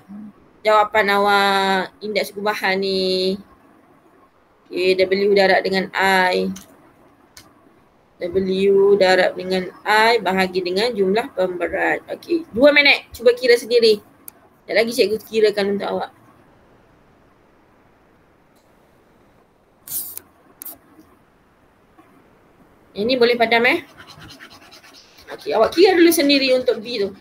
Speaker 1: jawapan awak. Indeks gubahan ni. Okay, W darab dengan I. W darab dengan I bahagi dengan jumlah pemberat. Okay, 2 minit. Cuba kira sendiri. Sekejap lagi cikgu kirakan untuk awak. Ini boleh padam Okay, awak kira dulu sendiri untuk B tu.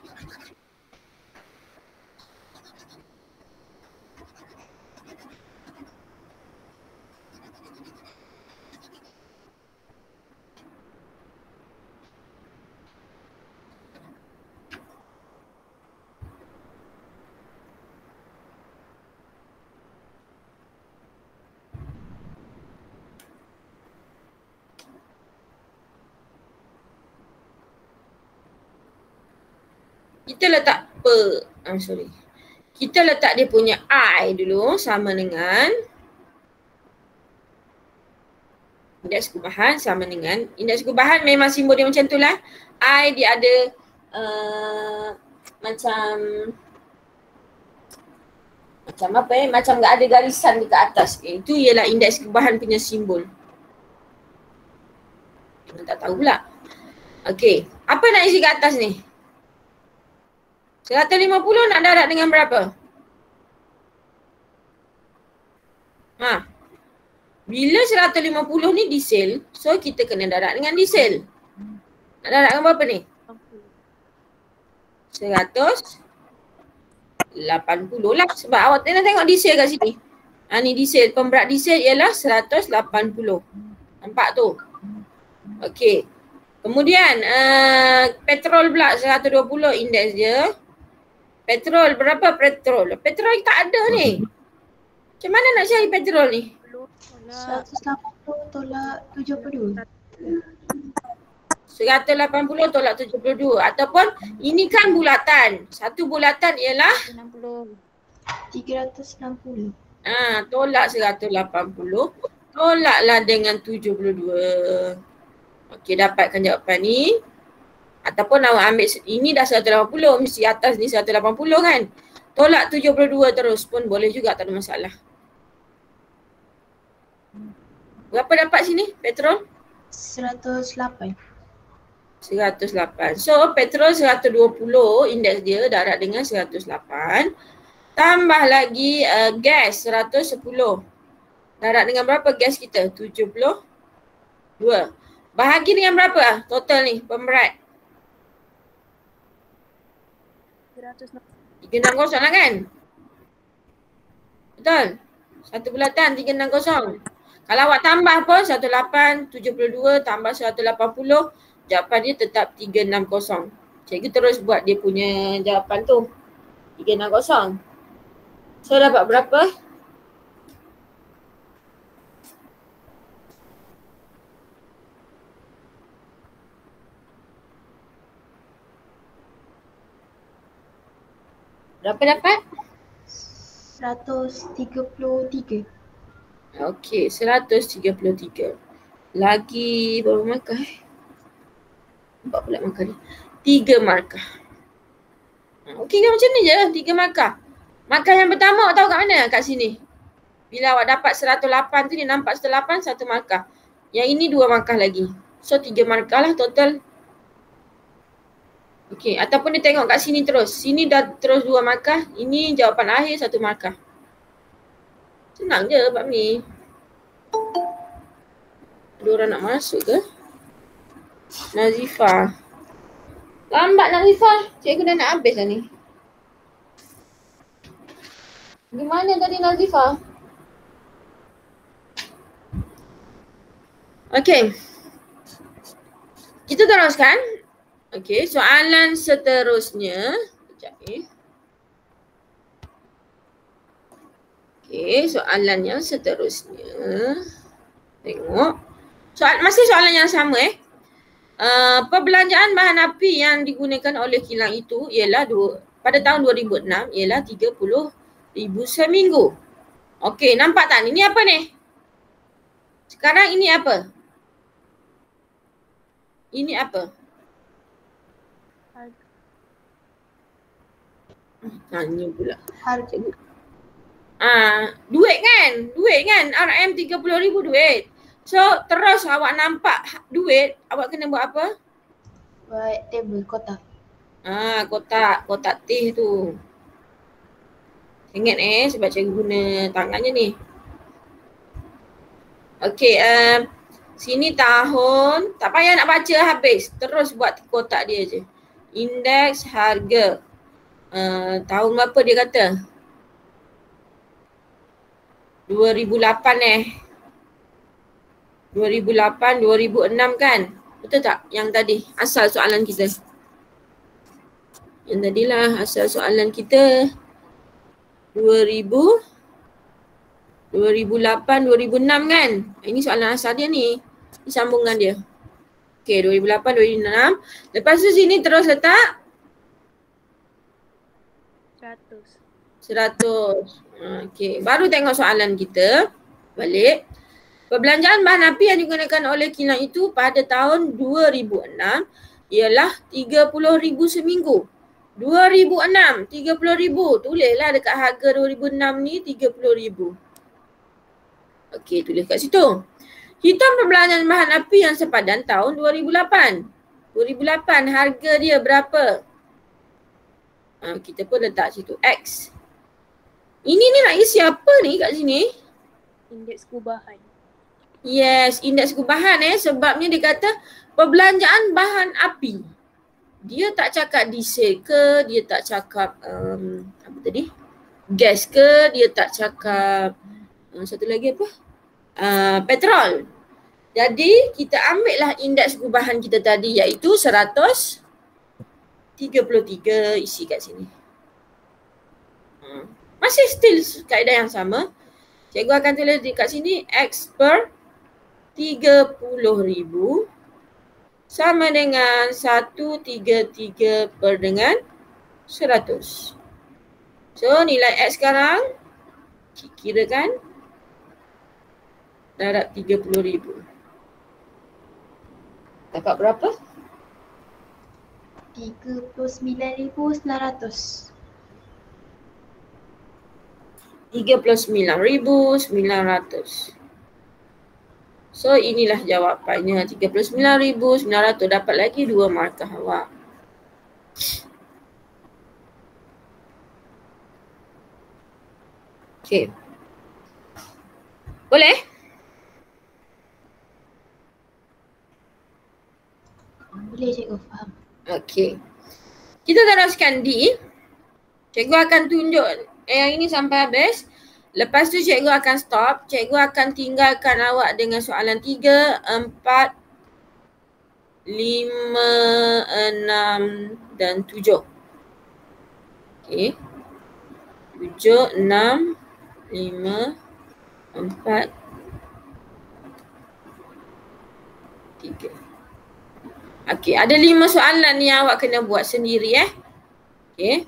Speaker 1: Kita letak Kita letak dia punya I dulu sama dengan indeks gubahan sama dengan indeks gubahan memang simbol dia macam tu lah. I dia ada macam apa macam tak ada garisan dekat atas. Itu ialah indeks gubahan punya simbol. Kita tak tahu pula. Okey, apa nak isi kat atas ni? 150 nak darab dengan berapa? Bila 150 ni diesel, so kita kena darab dengan diesel. Nak darab dengan berapa ni? 180 lah. Sebab awak tengok diesel kat sini. Ni diesel, pemberat diesel ialah 180. Nampak tu? Okey. Kemudian petrol pula 120 indeks dia. Petrol, berapa petrol? Petrol tak ada ni. Macam mana nak cari petrol ni?
Speaker 3: 180 tolak 72.
Speaker 1: 180 tolak 72 ataupun ini kan bulatan. Satu bulatan ialah
Speaker 3: 360.
Speaker 1: Tolak 180. Tolaklah dengan 72. Okey, dapatkan jawapan ni. Ataupun awak ambil ini dah 180, mesti atas ni 180 kan. Tolak 72 terus pun boleh juga, tak ada masalah. Berapa dapat sini petrol?
Speaker 3: 108.
Speaker 1: 108. So petrol 120 indeks dia darab dengan 108. Tambah lagi gas 110. Darab dengan berapa gas kita? 72. Bahagi dengan berapa total ni pemberat? 360 lah kan? Betul? Satu bulatan 360. Kalau awak tambah pun 18, 72 tambah 180, jawapan dia tetap 360. Cikgu terus buat dia punya jawapan tu. 360. So dapat berapa? Berapa dapat?
Speaker 3: 133.
Speaker 1: Okey, 133. Lagi berapa markah? Nampak pula markah ni. 3 markah. Okey kan macam ni je, 3 markah. Markah yang pertama awak tahu kat mana? Kat sini. Bila awak dapat 108 tu dia nampak 108 1 markah. Yang ini 2 markah lagi. So 3 markah lah total. Okey, ataupun dia tengok kat sini terus. Sini dah terus 2 markah. Ini jawapan akhir 1 markah. Senang je Pak Mi. Ada orang nak masuk ke? Nazifah. Lambat Nazifah. Cikgu dah nak habis dah ni. Gimana tadi Nazifah? Okey. Kita teruskan. Okey, soalan seterusnya. Sekejap ni. Okey, soalan yang seterusnya. Tengok. Masih soalan yang sama perbelanjaan bahan api yang digunakan oleh kilang itu ialah pada tahun 2006 ialah 30,000 seminggu. Okey, nampak tak? Ini apa ni? Sekarang ini apa? Ini apa? Tanya pula.
Speaker 3: Harga.
Speaker 1: Cikgu. Duit kan? RM30,000 duit. So terus awak nampak duit, awak kena buat apa?
Speaker 3: Buat table kotak.
Speaker 1: Kotak teh tu. Ingat sebab cikgu guna tangannya ni. Okey, sini tahun, tak payah nak baca habis. Terus buat kotak dia je. Indeks harga. Tahun berapa dia kata? 2008 2008, 2006 kan? Betul tak? Yang tadi, asal soalan kita. Yang tadilah asal soalan kita 2008, 2006 kan? Ini soalan asal dia ni. Ini sambungan dia. Okay, 2008, 2006. Lepas tu sini terus letak 100. Okay, baru tengok soalan kita. Balik. Perbelanjaan bahan api yang digunakan oleh kilang itu pada tahun 2006 ialah 30,000 seminggu. 2006, 30,000. Tulislah dekat harga 2006 ni 30,000. Okey, tulis kat situ. Hitung perbelanjaan bahan api yang sepadan tahun 2008. 2008 harga dia berapa? Kita pun letak situ X. Ini ni nak isi apa ni kat sini?
Speaker 2: Indeks gubahan.
Speaker 1: Yes, indeks gubahan sebabnya dia kata perbelanjaan bahan api. Dia tak cakap diesel ke, dia tak cakap apa tadi? Gas ke, dia tak cakap satu lagi apa? Petrol. Jadi kita ambil lah indeks gubahan kita tadi iaitu 133, isi kat sini. Masih still kaedah yang sama. Cikgu akan tulis dekat sini X per 30,000 sama dengan 133 per dengan 100. So nilai X sekarang kirakan darab 30,000. Dapat berapa?
Speaker 3: 39,900.
Speaker 1: 39,900. So inilah jawapannya 39,900. Dapat lagi 2 markah awak. Okay. Boleh?
Speaker 3: Boleh cikgu, faham.
Speaker 1: Okay. Kita teruskan D. Cikgu akan tunjuk yang ini sampai habis. Lepas tu cikgu akan stop. Cikgu akan tinggalkan awak dengan soalan 3, 4, 5, 6 dan 7. Okay. 7, 6, 5, 4, 3. Okay, ada 5 soalan yang awak kena buat sendiri Okay.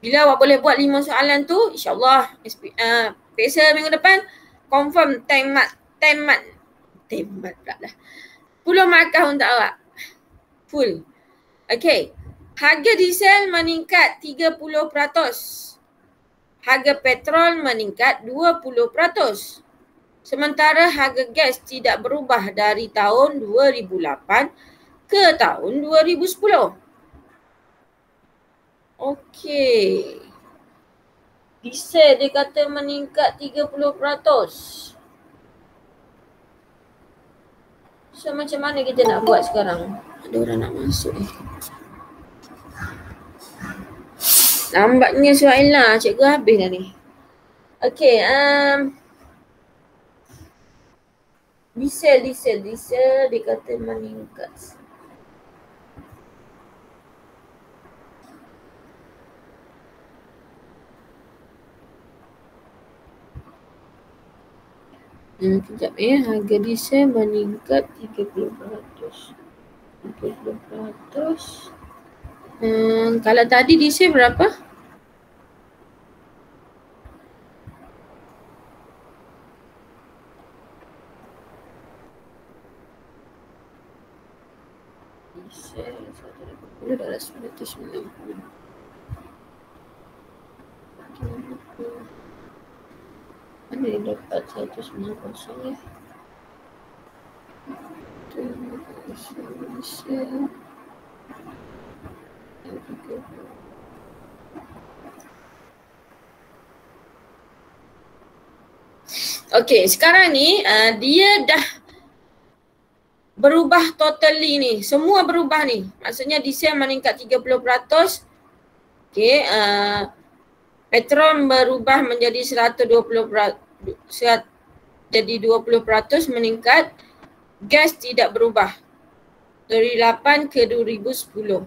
Speaker 1: Bila awak boleh buat 5 soalan tu, insyaAllah PSA minggu depan confirm 10 mark pula dah. 10 markah untuk awak. Full. Okay. Harga diesel meningkat 30%. Harga petrol meningkat 20%. Sementara harga gas tidak berubah dari tahun 2008 ke tahun 2010. Okey. Diesel dia kata meningkat 30%. So macam mana kita nak buat sekarang? Ada orang nak masuk Lambatnya soalan, cikgu habis dah ni. Okey, diesel dia kata meningkat. Sekejap harga diesel meningkat 30%. 30%. Kalau tadi diesel berapa? Diesel 180 darab 990. dia dapat 190 ya. Okey, sekarang ni dia dah berubah totally ni. Semua berubah ni. Maksudnya diesel meningkat 30%. Okey, petrol berubah menjadi 120%, jadi 20% meningkat. Gas tidak berubah. Dari 8 ke 2010.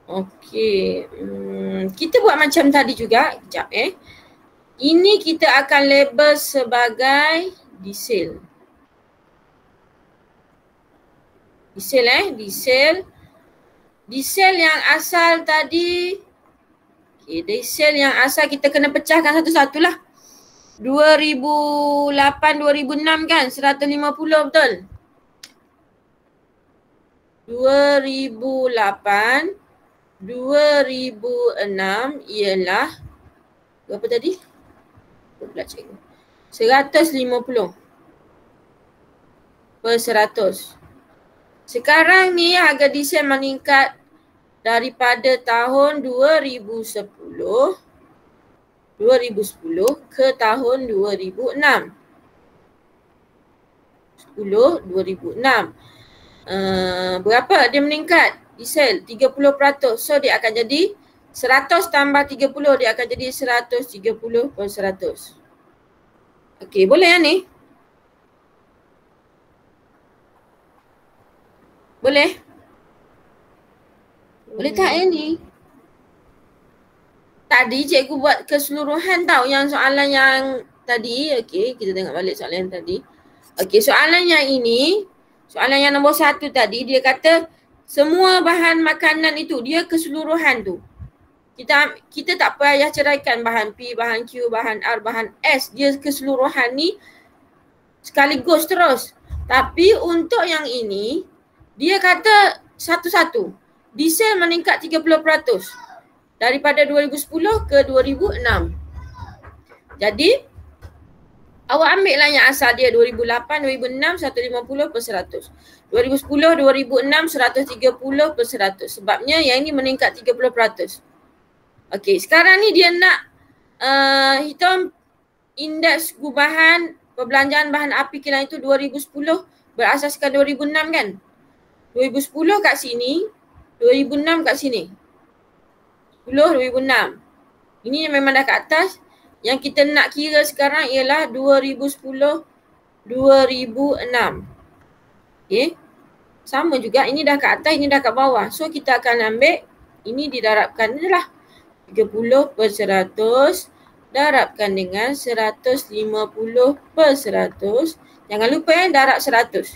Speaker 1: Okey, kita buat macam tadi juga. Sekejap Ini kita akan label sebagai diesel. Diesel. Diesel yang asal tadi. Okay, diesel yang asal kita kena pecahkan satu-satu lah. 2008-2006 kan 150 betul? 2008-2006 ialah berapa tadi? Pula cikgu. 150 per 100. Sekarang ni harga diesel meningkat daripada tahun 2010 ke tahun 2006. 2006. Berapa dia meningkat? Diesel 30%. So dia akan jadi 100 tambah 30, dia akan jadi 130 per 100. Okey, boleh ya ni? Boleh? Boleh tak ya ni? Tadi cikgu buat keseluruhan tau yang soalan yang tadi. Okey, kita tengok balik soalan yang tadi. Okey, soalan yang ini, soalan yang nombor 1 tadi, dia kata semua bahan makanan itu, dia keseluruhan tu. Kita tak payah ceraikan bahan P, bahan Q, bahan R, bahan S. Dia keseluruhan ni sekaligus terus. Tapi untuk yang ini, dia kata satu-satu. Diesel meningkat 30% daripada 2010 ke 2006. Jadi, awak ambil lah yang asal dia 2008, 2006, 150 per 100. 2010, 2006, 130 per 100. Sebabnya yang ini meningkat 30%. Okey, sekarang ni dia nak hitung indeks gubahan perbelanjaan bahan api kilang itu 2010 berasaskan 2006 kan? 2010 kat sini, 2006 kat sini. 10, 2006. Ini memang dah kat atas. Yang kita nak kira sekarang ialah 2010, 2006. Okey. Sama juga, ini dah kat atas, ini dah kat bawah. So kita akan ambil, ini didarabkan je lah. 30 per 100 darabkan dengan 150 per 100. Jangan lupa darab 100.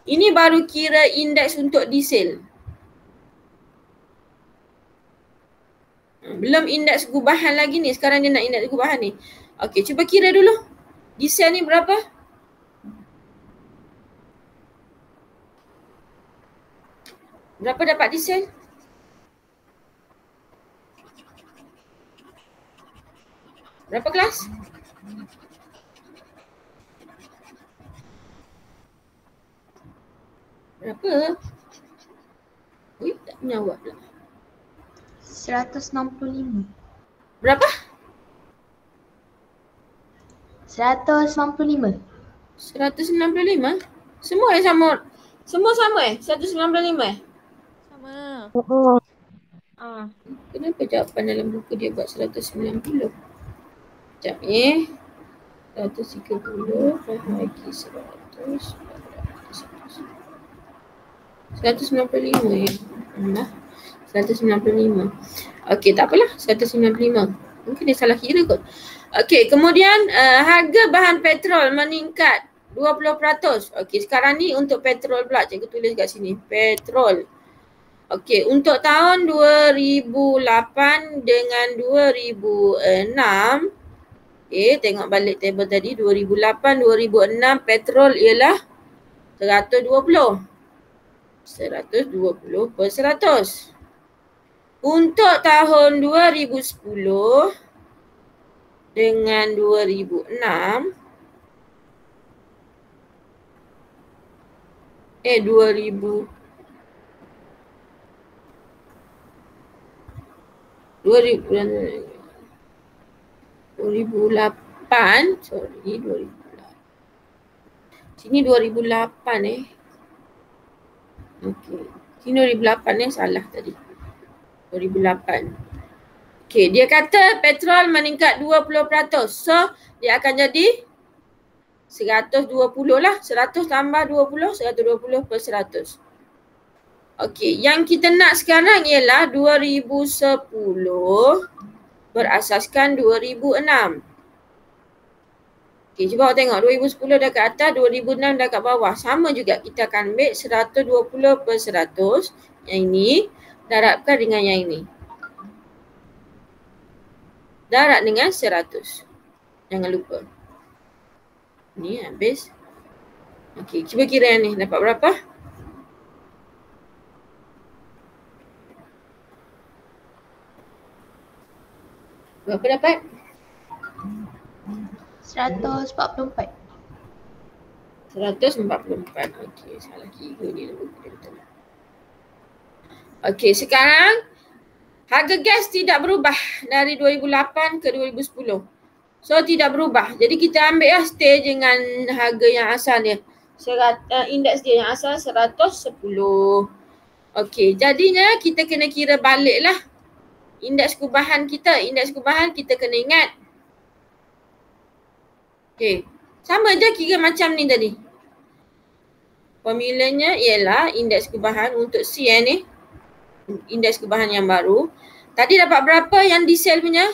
Speaker 1: Ini baru kira indeks untuk diesel. Belum indeks gubahan lagi ni. Sekarang dia nak indeks gubahan ni. Okey, cuba kira dulu. Diesel ni berapa? Berapa dapat diesel? Berapa kelas? Berapa? Ui, tak menjawab pula.
Speaker 3: 165.
Speaker 1: Berapa?
Speaker 3: 195.
Speaker 1: 195? Semua sama? Semua sama 195
Speaker 2: Sama.
Speaker 1: Kenapa jawapan dalam buku dia buat 190? Sekejap 130 bahagi 100. 195 ya. 195. Okey, tak apalah. 195. Mungkin dia salah kira kot. Okey, kemudian harga bahan petrol meningkat 20%. Okey, sekarang ni untuk petrol pula. Cikgu tulis kat sini. Petrol. Okey, untuk tahun 2008 dengan 2006. Okey, tengok balik table tadi. 2008-2006 petrol ialah 120. 120 per 100. Untuk tahun 2010, dengan 2006 2000 2008 sorry 2008 sini 2008 okey sini 2008 salah tadi 2008 okey dia kata petrol meningkat 20%, so dia akan jadi 120 lah, 100 tambah 20, 120 per 100. Okey, yang kita nak sekarang ialah 2010 berasaskan 2006. Okey, cuba awak tengok 2010 dah kat atas, 2006 dah kat bawah. Sama juga, kita akan ambil 120 per 100. Yang ini darabkan dengan yang ini. Darab dengan 100. Jangan lupa. Ni habis. Okey, cuba kira yang ni. Dapat berapa? Berapa dapat?
Speaker 3: 144.
Speaker 1: 144. Okey, salah kira ni. Okey, sekarang harga gas tidak berubah dari 2008 ke 2010. So tidak berubah. Jadi kita ambil lah stay dengan harga yang asal dia. Indeks dia yang asal 110. Okey, jadinya kita kena kira balik lah indeks kubahan kita. Indeks kubahan kita kena ingat. Okey, sama je kira macam ni tadi. Formulanya ialah indeks kubahan untuk C ni. Indeks kubahan yang baru. Tadi dapat berapa yang diesel punya?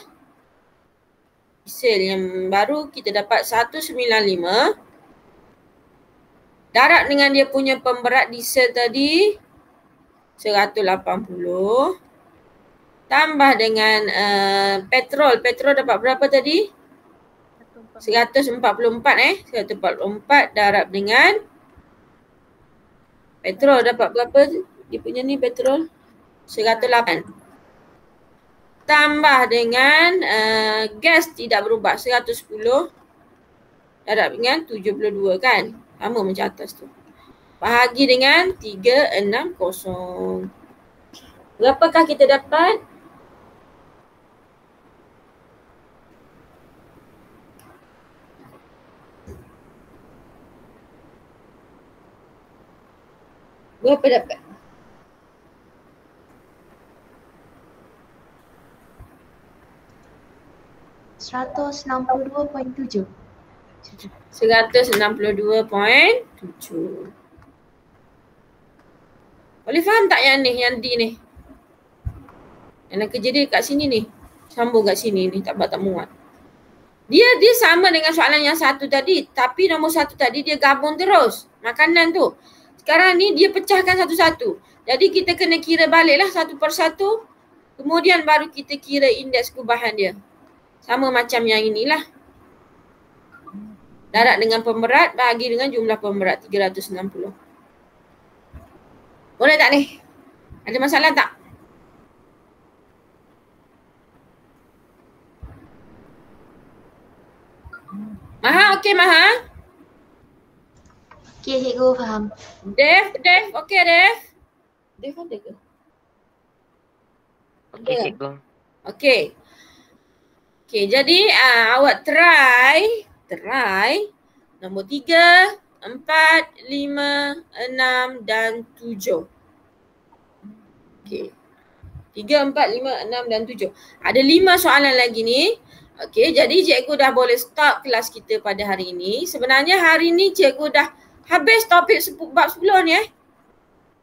Speaker 1: Diesel yang baru kita dapat 195. Darab dengan dia punya pemberat diesel tadi 180. Tambah dengan petrol. Petrol dapat berapa tadi? 144 144 darab dengan petrol dapat berapa? Dia punya ni petrol 108. Tambah dengan gas tidak berubah 110 darab dengan 72 kan? Sama macam atas tu. Bahagi dengan 360. Berapakah kita dapat? Berapa dapat?
Speaker 3: $162.7.
Speaker 1: 162.7. Boleh faham tak yang ni, yang D ni? Yang kerja dia kat sini ni. Sambung kat sini ni, tak muat. Dia sama dengan soalan yang satu tadi. Tapi nombor satu tadi dia gabung terus. Makanan tu. Sekarang ni dia pecahkan satu-satu. Jadi kita kena kira baliklah satu per satu. Kemudian baru kita kira indeks kubahan dia. Sama macam yang inilah. Darab dengan pemberat bahagi dengan jumlah pemberat 360. Boleh tak ni? Ada masalah tak? Maha okey Maha?
Speaker 3: Okey cikgu, faham.
Speaker 1: Dev okey Dev? Dev ada ke?
Speaker 4: Okey cikgu.
Speaker 1: Okey. Okey, jadi awak try nombor 3, 4, 5, 6 dan 7. Okey. 3, 4, 5, 6 dan 7. Ada 5 soalan lagi ni. Okey, jadi cikgu dah boleh stop kelas kita pada hari ini. Sebenarnya hari ni cikgu dah habis topik bab 10 ni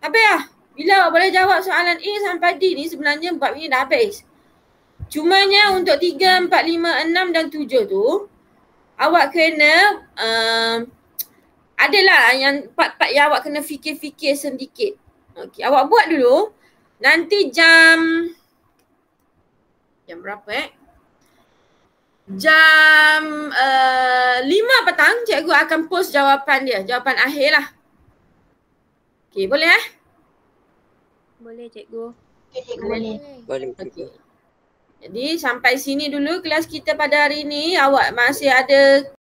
Speaker 1: Habis lah. Bila awak boleh jawab soalan A sampai D ni sebenarnya bab ni dah habis. Cumanya untuk 3, 4, 5, 6 dan 7 tu awak kena adalah yang part-part yang awak kena fikir-fikir sedikit. Okey, awak buat dulu. Nanti jam berapa Jam 5 petang cikgu akan post jawapan dia. Jawapan akhir lah. Okey, boleh
Speaker 2: Boleh cikgu.
Speaker 3: Okey cikgu, boleh.
Speaker 4: Boleh
Speaker 1: Okey.
Speaker 4: cikgu.
Speaker 1: Jadi sampai sini dulu kelas kita pada hari ini. Awak masih ada